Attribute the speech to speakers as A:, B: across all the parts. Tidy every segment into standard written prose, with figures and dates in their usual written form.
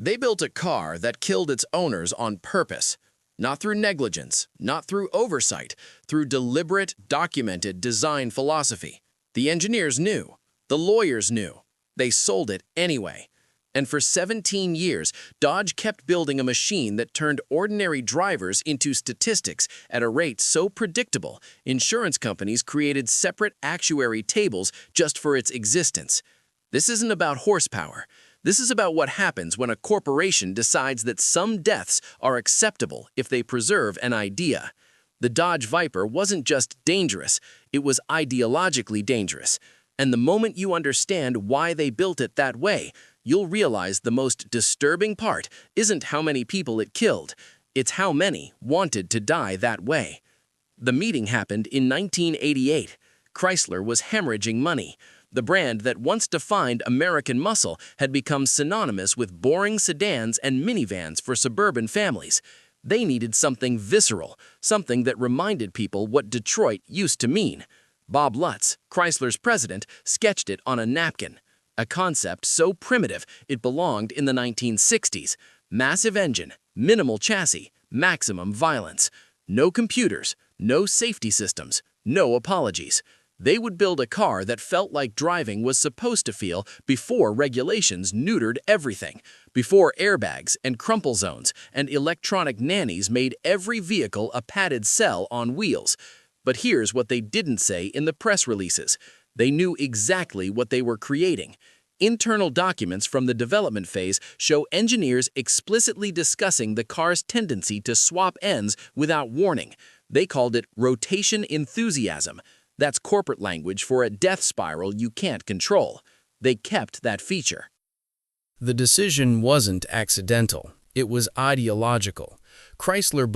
A: They built a car that killed its owners on purpose, not through negligence, not through oversight, through deliberate, documented design philosophy. The engineers knew. The lawyers knew. They sold it anyway. And for 17 years, Dodge kept building a machine that turned ordinary drivers into statistics at a rate so predictable, insurance companies created separate actuary tables just for its existence. This isn't about horsepower. This is about what happens when a corporation decides that some deaths are acceptable if they preserve an idea. The Dodge Viper wasn't just dangerous, it was ideologically dangerous. And the moment you understand why they built it that way, you'll realize the most disturbing part isn't how many people it killed, it's how many wanted to die that way. The meeting happened in 1988. Chrysler was hemorrhaging money. The brand that once defined American muscle had become synonymous with boring sedans and minivans for suburban families. They needed something visceral, something that reminded people what Detroit used to mean. Bob Lutz, Chrysler's president, sketched it on a napkin. A concept so primitive it belonged in the 1960s. Massive engine, minimal chassis, maximum violence. No computers, no safety systems, no apologies. They would build a car that felt like driving was supposed to feel before regulations neutered everything, before airbags and crumple zones and electronic nannies made every vehicle a padded cell on wheels. But here's what they didn't say in the press releases. They knew exactly what they were creating. Internal documents from the development phase show engineers explicitly discussing the car's tendency to swap ends without warning. They called it rotation enthusiasm. That's corporate language for a death spiral you can't control. They kept that feature.
B: The decision wasn't accidental. It was ideological. Chrysler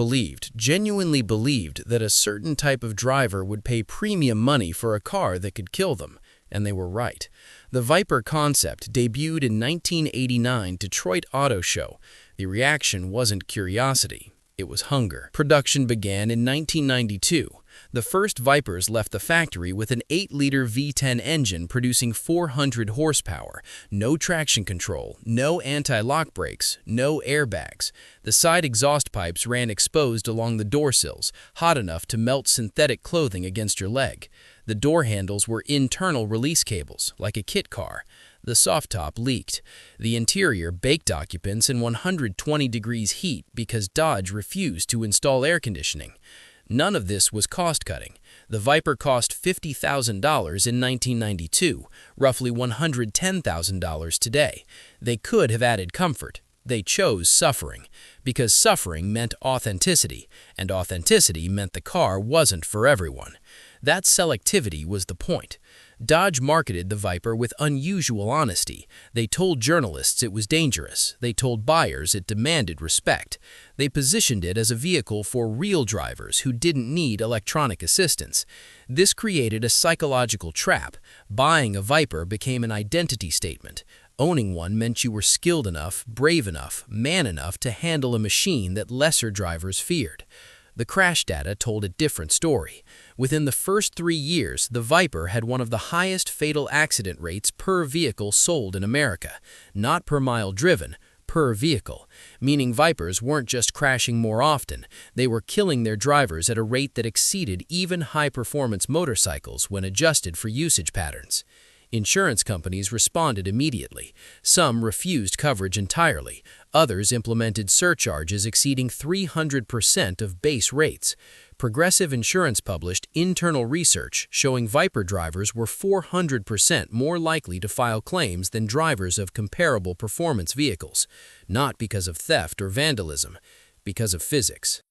B: genuinely believed, that a certain type of driver would pay premium money for a car that could kill them, and they were right. The Viper concept debuted in 1989 Detroit Auto Show. The reaction wasn't curiosity, it was hunger. Production began in 1992. The first Vipers left the factory with an 8-liter V10 engine producing 400 horsepower, no traction control, no anti-lock brakes, no airbags. The side exhaust pipes ran exposed along the door sills, hot enough to melt synthetic clothing against your leg. The door handles were internal release cables, like a kit car. The soft top leaked. The interior baked occupants in 120 degrees heat because Dodge refused to install air conditioning. None of this was cost-cutting. The Viper cost $50,000 in 1992, roughly $110,000 today. They could have added comfort. They chose suffering, because suffering meant authenticity, and authenticity meant the car wasn't for everyone. That selectivity was the point. Dodge marketed the Viper with unusual honesty. They told journalists it was dangerous. They told buyers it demanded respect. They positioned it as a vehicle for real drivers who didn't need electronic assistance. This created a psychological trap. Buying a Viper became an identity statement. Owning one meant you were skilled enough, brave enough, man enough to handle a machine that lesser drivers feared. The crash data told a different story. Within the first 3 years, the Viper had one of the highest fatal accident rates per vehicle sold in America, not per mile driven, per vehicle, meaning Vipers weren't just crashing more often, they were killing their drivers at a rate that exceeded even high-performance motorcycles when adjusted for usage patterns. Insurance companies responded immediately. Some refused coverage entirely. Others implemented surcharges exceeding 300% of base rates. Progressive Insurance published internal research showing Viper drivers were 400% more likely to file claims than drivers of comparable performance vehicles, not because of theft or vandalism, because of physics.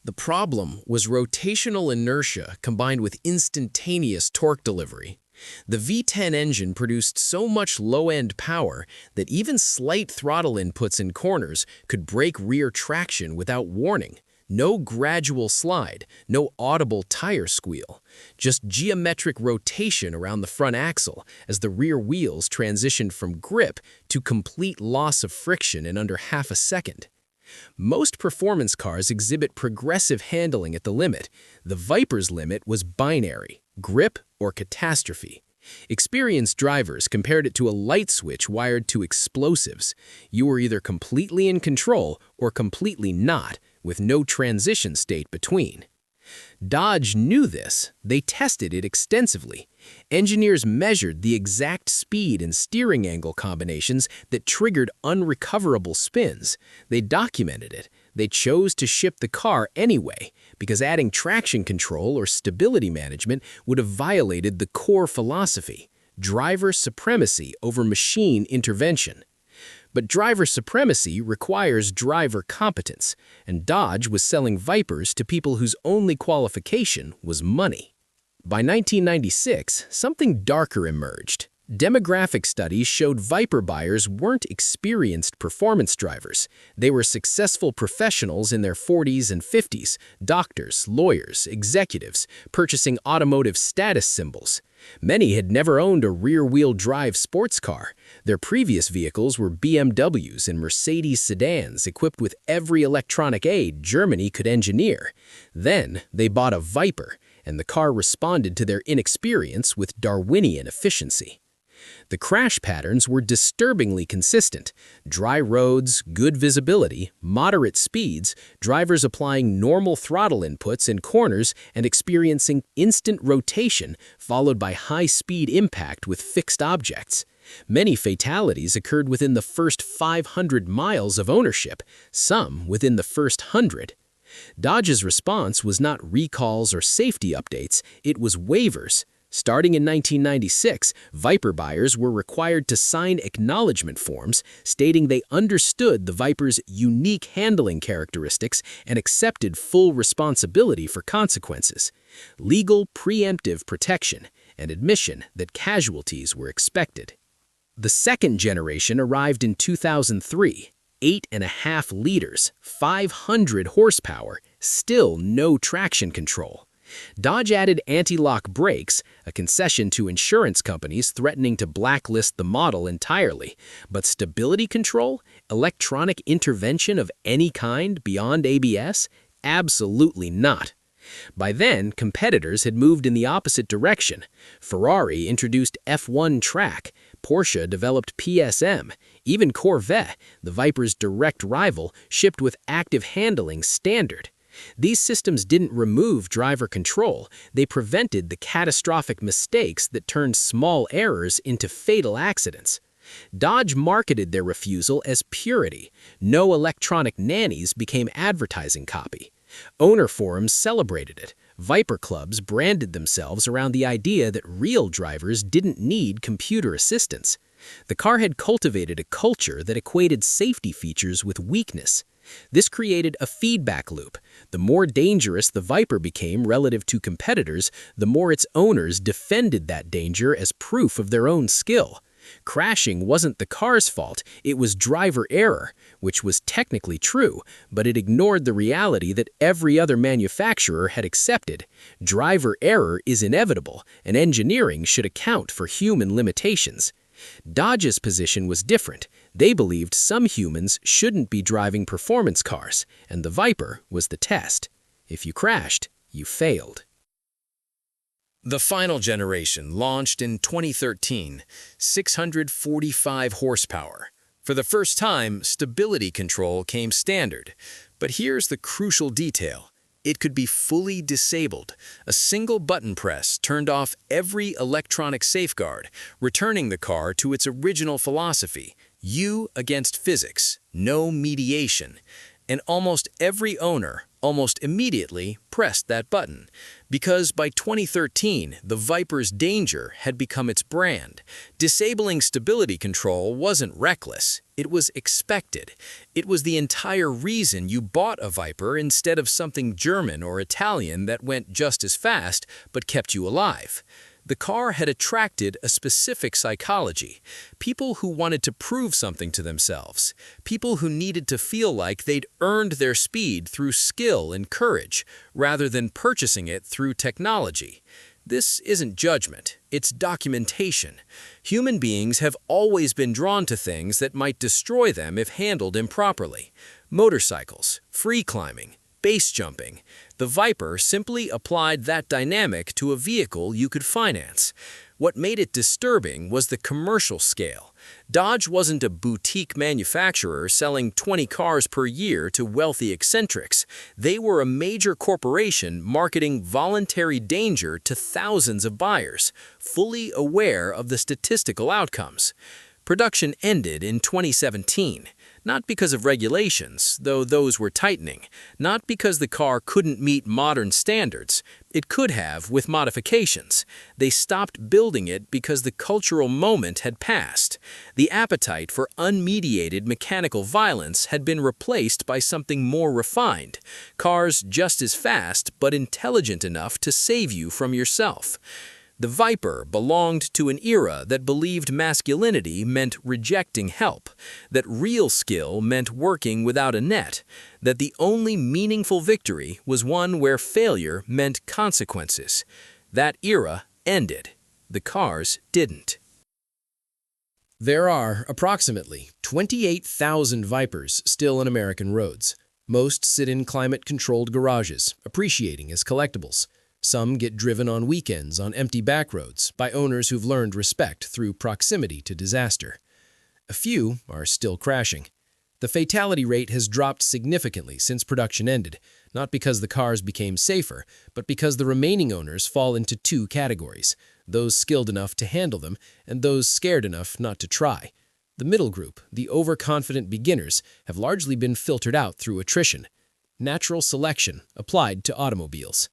A: The problem was rotational inertia combined with instantaneous torque delivery. The V10 engine produced so much low-end power that even slight throttle inputs in corners could break rear traction without warning. No gradual slide, no audible tire squeal, just geometric rotation around the front axle as the rear wheels transitioned from grip to complete loss of friction in under half a second. Most performance cars exhibit progressive handling at the limit. The Viper's limit was binary, grip or catastrophe. Experienced drivers compared it to a light switch wired to explosives. You were either completely in control or completely not, with no transition state between. Dodge knew this. They tested it extensively. Engineers measured the exact speed and steering angle combinations that triggered unrecoverable spins. They documented it. They chose to ship the car anyway, because adding traction control or stability management would have violated the core philosophy: driver supremacy over machine intervention. But driver supremacy requires driver competence, and Dodge was selling Vipers to people whose only qualification was money. By 1996, something darker emerged. Demographic studies showed Viper buyers weren't experienced performance drivers. They were successful professionals in their 40s and 50s, doctors, lawyers, executives, purchasing automotive status symbols. Many had never owned a rear-wheel drive sports car. Their previous vehicles were BMWs and Mercedes sedans equipped with every electronic aid Germany could engineer. Then they bought a Viper, and the car responded to their inexperience with Darwinian efficiency. The crash patterns were disturbingly consistent: dry roads, good visibility, moderate speeds, drivers applying normal throttle inputs in corners and experiencing instant rotation followed by high-speed impact with fixed objects. Many fatalities occurred within the first 500 miles of ownership, some within the first 100. Dodge's response was not recalls or safety updates, it was waivers. Starting in 1996, Viper buyers were required to sign acknowledgement forms stating they understood the Viper's unique handling characteristics and accepted full responsibility for consequences. Legal preemptive protection and admission that casualties were expected. The second generation arrived in 2003. 8.5 liters, 500 horsepower, still no traction control. Dodge added anti-lock brakes, a concession to insurance companies threatening to blacklist the model entirely. But stability control, electronic intervention of any kind beyond ABS? Absolutely not. By then, competitors had moved in the opposite direction. Ferrari introduced F1 track, Porsche developed PSM, even Corvette, the Viper's direct rival, shipped with active handling standard. These systems didn't remove driver control, they prevented the catastrophic mistakes that turned small errors into fatal accidents. Dodge marketed their refusal as purity. No electronic nannies became advertising copy. Owner forums celebrated it. Viper clubs branded themselves around the idea that real drivers didn't need computer assistance. The car had cultivated a culture that equated safety features with weakness. This created a feedback loop. The more dangerous the Viper became relative to competitors, the more its owners defended that danger as proof of their own skill. Crashing wasn't the car's fault, it was driver error, which was technically true, but it ignored the reality that every other manufacturer had accepted. Driver error is inevitable, and engineering should account for human limitations. Dodge's position was different. They believed some humans shouldn't be driving performance cars, and the Viper was the test. If you crashed, you failed. The final generation launched in 2013, 645 horsepower. For the first time, stability control came standard. But here's the crucial detail. It could be fully disabled. A single button press turned off every electronic safeguard, returning the car to its original philosophy: you against physics, no mediation. And almost every owner, almost immediately, pressed that button. Because by 2013, the Viper's danger had become its brand. Disabling stability control wasn't reckless. It was expected. It was the entire reason you bought a Viper instead of something German or Italian that went just as fast but kept you alive. The car had attracted a specific psychology. People who wanted to prove something to themselves. People who needed to feel like they'd earned their speed through skill and courage, rather than purchasing it through technology. This isn't judgment, it's documentation. Human beings have always been drawn to things that might destroy them if handled improperly. Motorcycles, free climbing,
B: base jumping. The Viper simply applied that dynamic to a vehicle you could finance. What made it disturbing was the commercial scale. Dodge wasn't a boutique manufacturer selling 20 cars per year to wealthy eccentrics. They were a major corporation marketing voluntary danger to thousands of buyers, fully aware of the statistical outcomes. Production ended in 2017. Not because of regulations, though those were tightening. Not because the car couldn't meet modern standards. It could have, with modifications. They stopped building it because the cultural moment had passed. The appetite for unmediated mechanical violence had been replaced by something more refined. Cars just as fast, but intelligent enough to save you from yourself. The Viper belonged to an era that believed masculinity meant rejecting help, that real skill meant working without a net, that the only meaningful victory was one where failure meant consequences. That era ended. The cars didn't.
A: There are approximately 28,000 Vipers still on American roads. Most sit in climate-controlled garages, appreciating as collectibles. Some get driven on weekends on empty back roads by owners who've learned respect through proximity to disaster. A few are still crashing. The fatality rate has dropped significantly since production ended, not because the cars became safer, but because the remaining owners fall into two categories: those skilled enough to handle them and those scared enough not to try. The middle group, the overconfident beginners, have largely been filtered out through attrition. Natural selection applied to automobiles.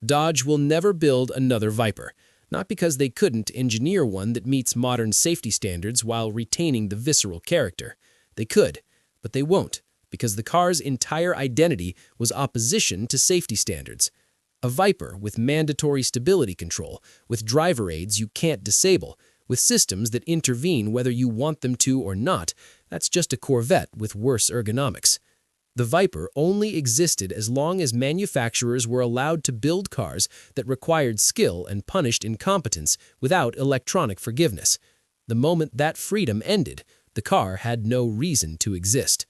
A: Dodge will never build another Viper, not because they couldn't engineer one that meets modern safety standards while retaining the visceral character. They could, but they won't, because the car's entire identity was opposition to safety standards. A Viper with mandatory stability control, with driver aids you can't disable, with systems that intervene whether you want them to or not, that's just a Corvette with worse ergonomics. The Viper only existed as long as manufacturers were allowed to build cars that required skill and punished incompetence without electronic forgiveness. The moment that freedom ended, the car had no reason to exist.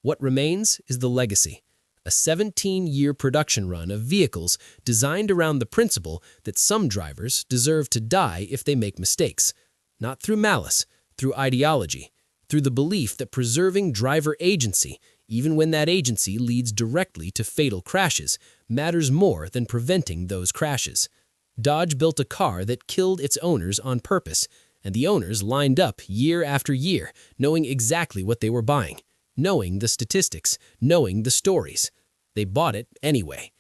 A: What remains is the legacy, a 17-year production run of vehicles designed around the principle that some drivers deserve to die if they make mistakes, not through malice, through ideology, through the belief that preserving driver agency, even when that agency leads directly to fatal crashes, matters more than preventing those crashes. Dodge built a car that killed its owners on purpose, and the owners lined up year after year, knowing exactly what they were buying, knowing the statistics, knowing the stories. They bought it anyway.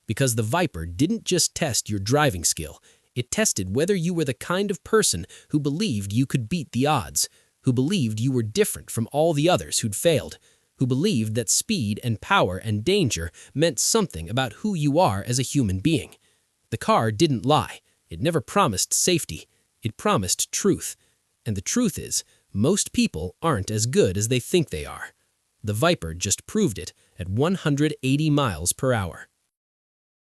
A: Because the Viper didn't just test your driving skill, it tested whether you were the kind of person who believed you could beat the odds, who believed you were different from all the others who'd failed, who believed that speed and power and danger meant something about who you are as a human being. The car didn't lie. It never promised safety. It promised truth. And the truth is, most people aren't as good as they think they are. The Viper just proved it at 180 miles per hour.